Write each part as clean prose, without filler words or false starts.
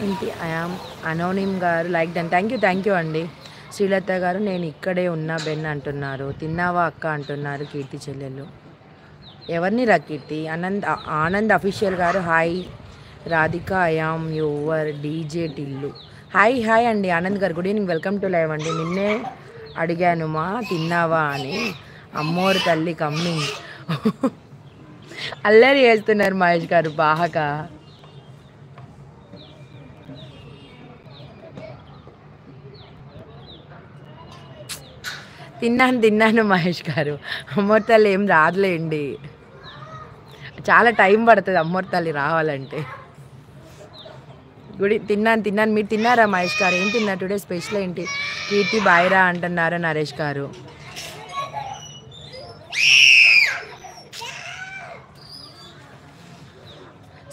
ఏంటి ఐఆమ్ అనోనిమ్ గారు like done. Thank you అండి. శ్రీలత గారు నేను ఇక్కడే ఉన్నా బెన్ అంటున్నారు. తిన్నావా అక్క అంటున్నారు కీర్తి చెల్లెలు. ఎవరిని రా కీర్తి? ఆనంద్ అఫీషియల్ గారు hi. Radhika I am your DJ Tillu. Hi అండి ఆనంద్ గారు, good evening, welcome to live అండి. నిన్నే అడిగాను మా తిన్నావా అని. అమ్మోరు తల్లి కమ్మింగ్. అల్లరి చేస్తున్నారు మహేష్ గారు బాగా. తిన్నాను మహేష్ గారు. అమ్మోరు తల్లి ఏం రాదులేండి, చాలా టైం పడుతుంది అమ్మోరు తల్లి రావాలంటే. తిన్నాను. మీరు తిన్నారా మహేష్ గారు? ఏం తిన్నారు టుడే? స్పెషల్ ఏంటి? కీర్తి బాయిరా అంటున్నారు నరేష్ గారు.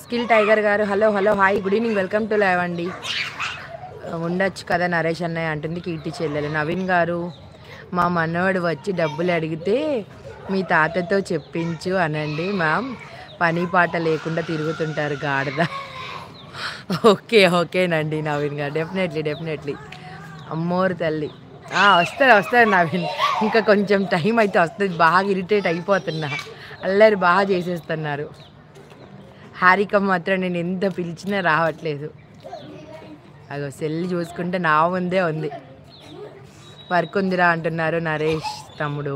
స్కిల్ టైగర్ గారు hello hi, good evening, welcome to live అండి. ఉండొచ్చు కదా నరేష్ అన్నయ్య అంటుంది కీర్తి చెల్లెలు. నవీన్ గారు మా మనవడు వచ్చి డబ్బులు అడిగితే మీ తాతతో చెప్పించు అనండి మ్యామ్, పని పాట లేకుండా తిరుగుతుంటారు గాడిద. ఓకేనండి నవీన్ గారు, డెఫినెట్లీ. అమ్మోరు తల్లి వస్తారు నవీన్, ఇంకా కొంచెం టైం అయితే వస్తుంది. బాగా ఇరిటేట్ అయిపోతున్నా, అల్లరి బాగా చేసేస్తున్నారు. హారిక మాత్రం నేను ఎంత పిలిచినా రావట్లేదు. అగో సెల్ చూసుకుంటే నా ముందే ఉంది. వర్క్ ఉందిరా అంటున్నారు నరేష్ తమ్ముడు.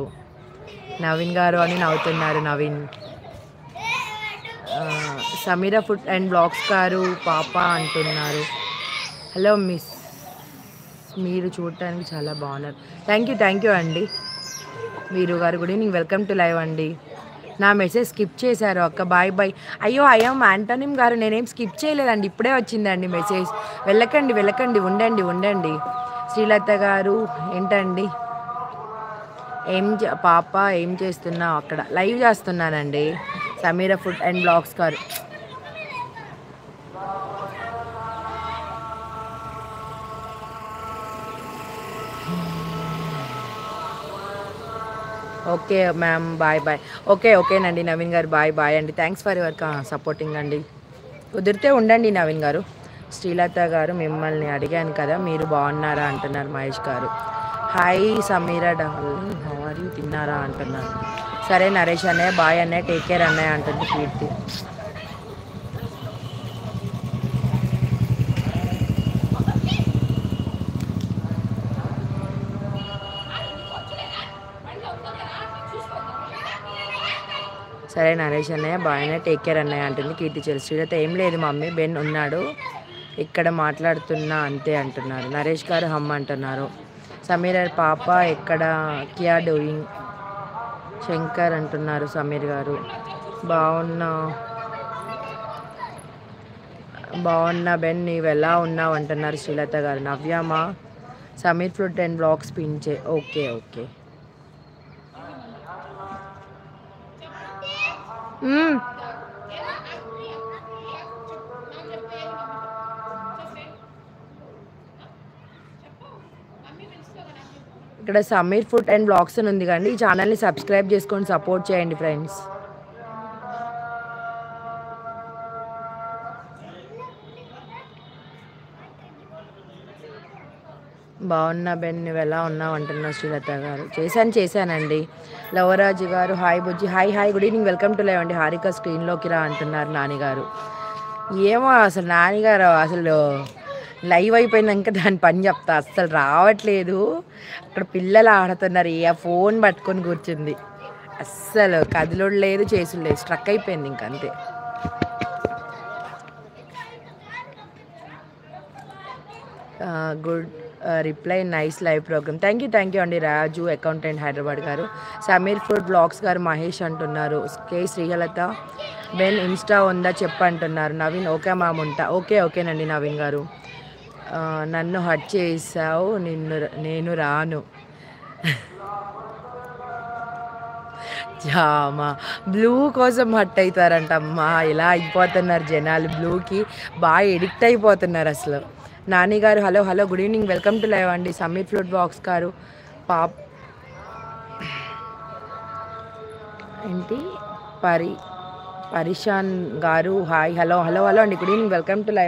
నవీన్ గారు అని నవ్వుతున్నారు Naveen. Sameera food and blogs గారు పాప అంటున్నారు. హలో మిస్, మీరు చూడటానికి చాలా బాగున్నారు. థ్యాంక్ యూ అండి. మీరు గారు good evening, welcome to live అండి. నా మెసేజ్ స్కిప్ చేశారు అక్క, బాయ్. అయ్యో యాంటోనిమ్ గారు నేనేం స్కిప్ చేయలేదండి, ఇప్పుడే వచ్చిందండి మెసేజ్. వెళ్ళకండి, ఉండండి. శ్రీలత గారు ఏంటండి పాప ఏం చేస్తున్నావు అక్కడ? లైవ్ చేస్తున్నానండి. సమీరా ఫుడ్ అండ్ బ్లాగ్స్ గారు ఓకే మ్యామ్, బాయ్. ఓకేనండి నవీన్ గారు, బాయ్ అండి. థ్యాంక్స్ ఫర్ యువర్ సపోర్టింగ్ అండి. కుదిరితే ఉండండి నవీన్ గారు. శ్రీలత గారు మిమ్మల్ని అడిగాను కదా మీరు బాగున్నారా అంటున్నారు మహేష్ గారు. Hi Sameera darling how are you, తిన్నారా అంటున్నారు. సరే నరేష్ అన్నయ్య, బాయ్ అన్నయ్య, టేక్ కేర్ అన్నయ్య అంటుంది కీర్తి. సరే నరేష్ అన్నయ్య, బాయ్ అన్నయ్య, టేక్ కేర్ అన్నయ్య అంటుంది కీర్తి చెల్లి. శ్రీలత ఏం లేదు మమ్మీ, బెన్ ఉన్నాడు ఇక్కడ మాట్లాడుతున్నా అంతే అంటున్నారు. నరేష్ గారు హమ్ అంటున్నారు. సమీర్ పాప ఎక్కడ, క్యా డూయింగ్, శంకర్ అంటున్నారు సమీర్ గారు. బాగున్నా బెన్, నీవు ఎలా ఉన్నావు అంటున్నారు శ్రీలత గారు. నవ్యమా సమీర్ ఫుడ్ అండ్ బ్లాగ్స్ పించే. ఓకే ఇక్కడ సమీర్ ఫుడ్ అండ్ బ్లాగ్స్ అని ఉంది కానీ ఈ ఛానల్ని సబ్స్క్రైబ్ చేసుకొని సపోర్ట్ చేయండి ఫ్రెండ్స్. బాగున్నా బెన్, నువ్వు ఎలా ఉన్నావు అంటున్నావు శ్రీలత గారు. చేశానండి. లవరాజు గారు hi Bujji, hi good evening, welcome to live అండి. హారిక స్క్రీన్లోకి రా అంటున్నారు నానిగారు. ఏమో అసలు నానిగారు అసలు లైవ్ అయిపోయినాక దాని పని చెప్తా, అస్సలు రావట్లేదు. అక్కడ పిల్లలు ఆడుతున్నారు, ఏ ఫోన్ పట్టుకొని కూర్చుంది, అస్సలు కదిలోడు లేదు చేసుడు లేదు, స్ట్రక్ అయిపోయింది ఇంక అంతే. Good reply, nice live programme. Thank you అండి. రాజు అకౌంటెంట్ హైదరాబాద్ గారు. సమీర్ ఫుడ్ బ్లాగ్స్ గారు మహేష్ అంటున్నారు. కే శ్రీలత బెన్ ఇన్స్టా ఉందా చెప్పంటున్నారు నవీన్. ఓకే మ్యామ్ ఉంటా. ఓకేనండి నవీన్ గారు. నన్ను హట్ చేసావు, నేను రాను. జామా బ్లూ కోసం హట్ అవుతారంట అమ్మా, ఇలా అయిపోతున్నారు జనాలు, బ్లూకి బాగా ఎడిక్ట్ అయిపోతున్నారు అసలు. నాని గారు hello good evening, welcome to live అండి. సమీర్ ఫ్లూట్ బాక్స్ గారు ఏంటి పరిశాన్ గారు హాయ్ హలో అండి, good evening, welcome to live.